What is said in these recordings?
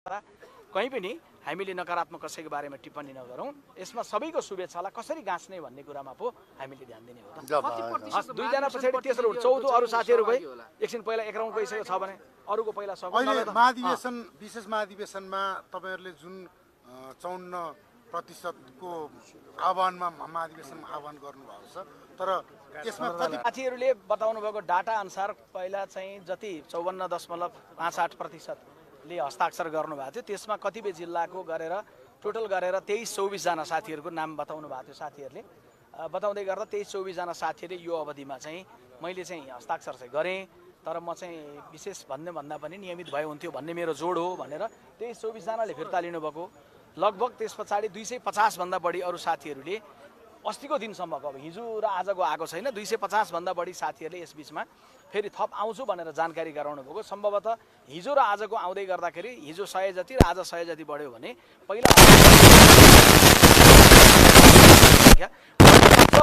कहीँ पनि हामीले नकारात्मक कसैको बारेमा टिप्पणी नगरौँ। यसमा सबैको शुभेच्छालाई कसरी गाँच्ने भन्ने कुरामा पो हामीले ध्यान दिने हो। दुईजना पछाडि तेस्रो चौथो अरू साथीहरू गए एकछिन पहिला एक राउन्ड गइसकेको छ भने अरूको पहिला सब अहिले महाधिवेशन विशेष महाधिवेशनमा तपाईहरुले जुन 54% को आह्वानमा महाधिवेशन आह्वान गर्नुभएको छ, तर यसमा कति साथीहरूले बताउनु भएको डाटा अनुसार पहिला चाहिँ जति 54.58% ले हस्ताक्षर गर्नुभएको थियो, त्यसमा कतिपय जिल्लाको गरेर टोटल गरेर 23-24 जना साथीहरूको नाम बताउनु भएको थियो। साथीहरूले बताउँदै गर्दा 23-24 जना साथीहरूले यो अवधिमा चाहिँ मैले चाहिँ हस्ताक्षर चाहिँ गरेँ, तर म चाहिँ विशेष भन्दा पनि नियमित भए हुन्थ्यो भन्ने मेरो जोड हो भनेर 23-24 जनाले फिर्ता लिनुभएको। लगभग त्यस पछाडि 250 भन्दा बढी अरू साथीहरूले अस्तिको दिनसम्मको, अब हिजो र आजको आएको छैन, 250 भन्दा बढी साथीहरूले यस बीचमा फेरि थप आउँछु भनेर जानकारी गराउनु भएको। सम्भवतः हिजो र आजको आउँदै गर्दाखेरि हिजो 100 जति र आज 100 जति बढ्यो भने पहिला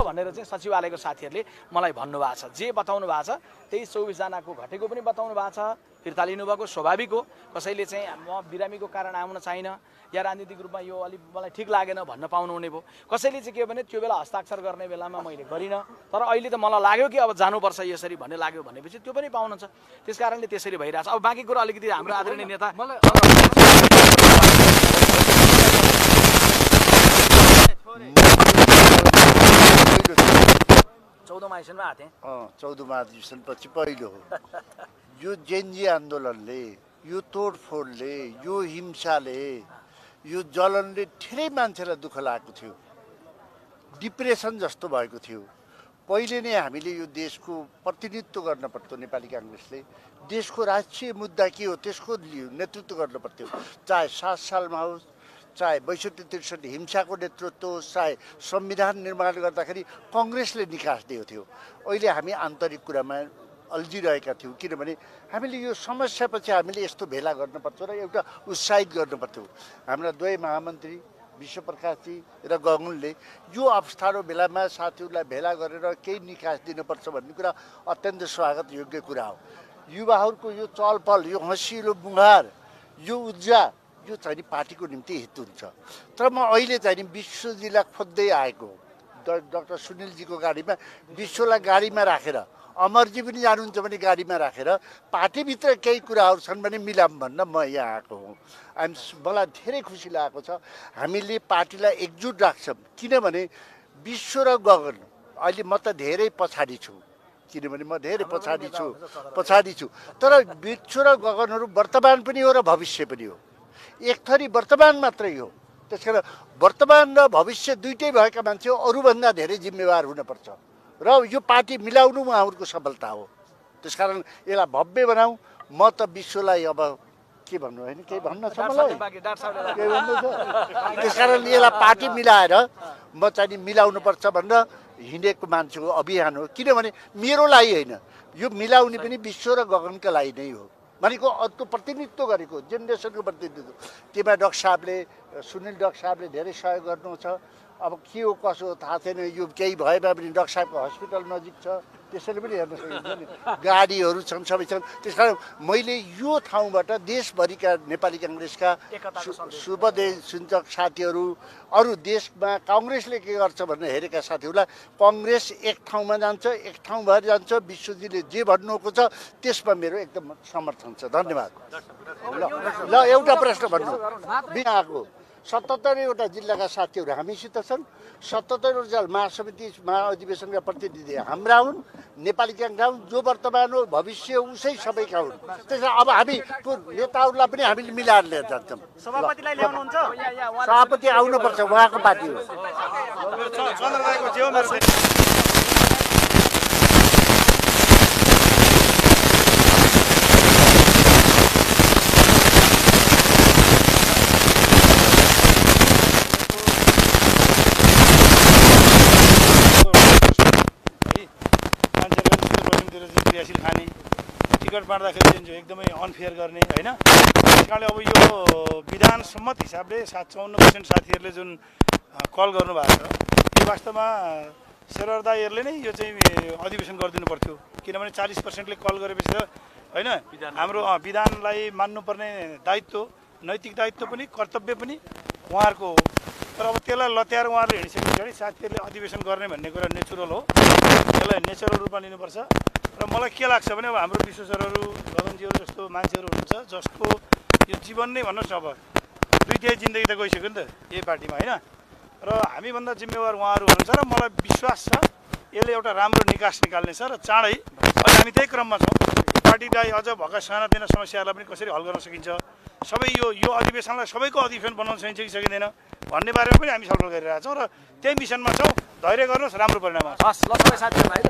भनेर चाहिँ सचिवालयको साथीहरूले मलाई भन्नुभएको छ। जे बताउनु भएको छ 23-24 जनाको घटेको पनि बताउनु भएको छ, फिर्ता लिनुभएको स्वाभाविक हो। कसैले चाहिँ म बिरामीको कारण आउन चाहिन या राजनीतिक रूपमा यो अलि मलाई ठिक लागेन भन्न पाउनुहुने भयो। कसैले चाहिँ के भने त्यो बेला हस्ताक्षर गर्ने बेलामा मैले गरिनँ, तर अहिले त मलाई लाग्यो कि अब जानुपर्छ यसरी भन्ने लाग्यो भनेपछि त्यो पनि पाउनुहुन्छ। त्यस कारणले त्यसरी भइरहेछ। अब बाँकी कुरा अलिकति हाम्रो आदरणीय नेता 14 महाधिवेशनमा आएको थिएँ। 14 महाधिवेशन पछि पहिलो हो। यो जेनजी आन्दोलनले, यो तोडफोडले, यो हिंसाले, यो जलनले धेरै मान्छेलाई दुःख लागेको थियो, डिप्रेसन जस्तो भएको थियो। पहिले नै हामीले यो देशको प्रतिनिधित्व गर्न पर्थ्यो। नेपाली काङ्ग्रेसले देशको राष्ट्रिय मुद्दा के हो त्यसको नेतृत्व गर्न पर्थ्यो। चाहे 7 सालमा होस्, चाहे 62-63 हिंसाको नेतृत्व होस्, चाहे संविधान निर्माण गर्दाखेरि कङ्ग्रेसले निकास दिएको थियो। अहिले हामी आन्तरिक कुरामा अल्झिरहेका थियौँ, किनभने हामीले यो समस्यापछि हामीले यस्तो भेला गर्नुपर्छ र एउटा उत्साहित गर्नुपर्थ्यो। हाम्रा दुवै महामन्त्री विश्वप्रकाशजी र गगनले यो अवस्थाको बेलामा साथीहरूलाई भेला गरेर केही निकास दिनुपर्छ भन्ने कुरा अत्यन्त स्वागत योग्य कुरा हो। युवाहरूको यो चलपल, यो हँसिलो मुहार, यो ऊर्जा यो चाहिँ पार्टीको निम्ति हित हुन्छ। तर म अहिले चाहिँ विश्वजीलाई खोज्दै आएको, डाक्टर सुनिलजीको गाडीमा विश्वलाई गाडीमा राखेर, अमरजी पनि जानुहुन्छ भने गाडीमा राखेर पार्टीभित्र केही कुराहरू छन् भने मिलाम भन्न म यहाँ आएको हुँ। मलाई धेरै खुसी लागेको छ। हामीले पार्टीलाई एकजुट राख्छौँ, किनभने विश्व र गगन अहिले म त धेरै पछाडि छु, किनभने म धेरै पछाडि छु। तर विश्व र गगनहरू वर्तमान पनि हो र भविष्य पनि हो। एक थरी वर्तमान मात्रै हो। त्यसकारण वर्तमान र भविष्य दुइटै भएका मान्छे अरूभन्दा धेरै जिम्मेवार हुनुपर्छ र यो पार्टी मिलाउनु उहाँहरूको सफलता हो। त्यसकारण यसलाई भव्य बनाऊ। म त विश्वलाई अब के भन्नु होइन, केही भन्न छ मलाई, केही भन्नु छ। त्यसकारण यसलाई पार्टी मिलाएर म चाहिँ मिलाउनुपर्छ भनेर हिँडेको मान्छेको अभियान हो। किनभने मेरो लागि होइन, यो मिलाउने पनि विश्व र गगनका लागि नै हो। भनेको अर्को प्रतिनिधित्व गरेको जेनेरेसनको प्रतिनिधित्व। त्यसमा डाक्टर साहबले, सुनिल डाक्टर साहबले धेरै सहयोग गर्नुहुन्छ। अब के हो कसो हो थाहा छैन। यो केही भएमा पनि डाक्टर साहबको हस्पिटल नजिक छ, त्यसैले पनि हेर्न सकिन्छ नि, गाडीहरू छन्, सबै छन्। त्यस कारण मैले यो ठाउँबाट देशभरिका नेपाली काङ्ग्रेसका शुभचिन्तक साथीहरू, अरू देशमा काङ्ग्रेसले के गर्छ भनेर हेरेका साथीहरूलाई, काङ्ग्रेस एक ठाउँमा जान्छ, एक ठाउँ भएर जान्छ। विश्वजीले जे भन्नुभएको छ त्यसमा मेरो एकदम समर्थन छ। धन्यवाद। ल एउटा प्रश्न भन्नु बिहाको 77वटा जिल्लाका साथीहरू हामीसित छन्। 77वटा महासमिति महाअधिवेशनका प्रतिनिधि हाम्रा हुन्, नेपाली काङ्ग्रेस हुन्, जो वर्तमान हो भविष्य उसै सबैका हुन्। त्यसैले अब हामी नेताहरूलाई पनि हामीले मिलाएर लिएर जान्छौँ। सभापतिलाई ल्याउनुहुन्छ? सभापति आउनुपर्छ, उहाँको पार्टी हो। क्रियाशील खाने, टिकट बाँड्दाखेरि जो एकदमै अनफेयर गर्ने होइन। त्यस कारणले अब यो विधान सम्मत हिसाबले 54% साथीहरूले जुन कल गर्नुभएको छ, यो वास्तवमा शेरबहादुर दाइहरूले नै यो चाहिँ अधिवेशन गरिदिनु पर्थ्यो। किनभने 40%ले कल गरेपछि त होइन, हाम्रो विधानलाई मान्नुपर्ने दायित्व नैतिक दायित्व पनि कर्तव्य पनि उहाँहरूको हो। तर अब त्यसलाई लत्याएर उहाँहरूले हिँडिसके पछाडि साथीहरूले अधिवेशन गर्ने भन्ने कुरा नेचुरल हो, त्यसलाई नेचुरल रूपमा लिनुपर्छ। र मलाई के लाग्छ भने अब हाम्रो विश्वेश्वरहरू गगनजीहरू जस्तो मान्छेहरू हुनुहुन्छ जसको यो जीवन नै भन्नुहोस् न अब 2/3 जिन्दगी त गइसक्यो नि त यही पार्टीमा होइन। र हामीभन्दा जिम्मेवार उहाँहरू हुनुहुन्छ र मलाई विश्वास छ यसले एउटा राम्रो निकास निकाल्नेछ र चाँडै अहिले हामी त्यही क्रममा छौँ। पार्टीलाई अझ भएका सानातिना समस्याहरूलाई पनि कसरी हल गर्न सकिन्छ, सबै यो अधिवेशनलाई सबैको अधिवेशन बनाउन सकिन्छ कि सकिँदैन भन्ने बारेमा पनि हामी छलफल गरिरहेका छौँ र त्यही मिसनमा छौँ। धैर्य गर्नुहोस्, राम्रो परिणाम आउँछ। हस् ल सबै साथीहरूलाई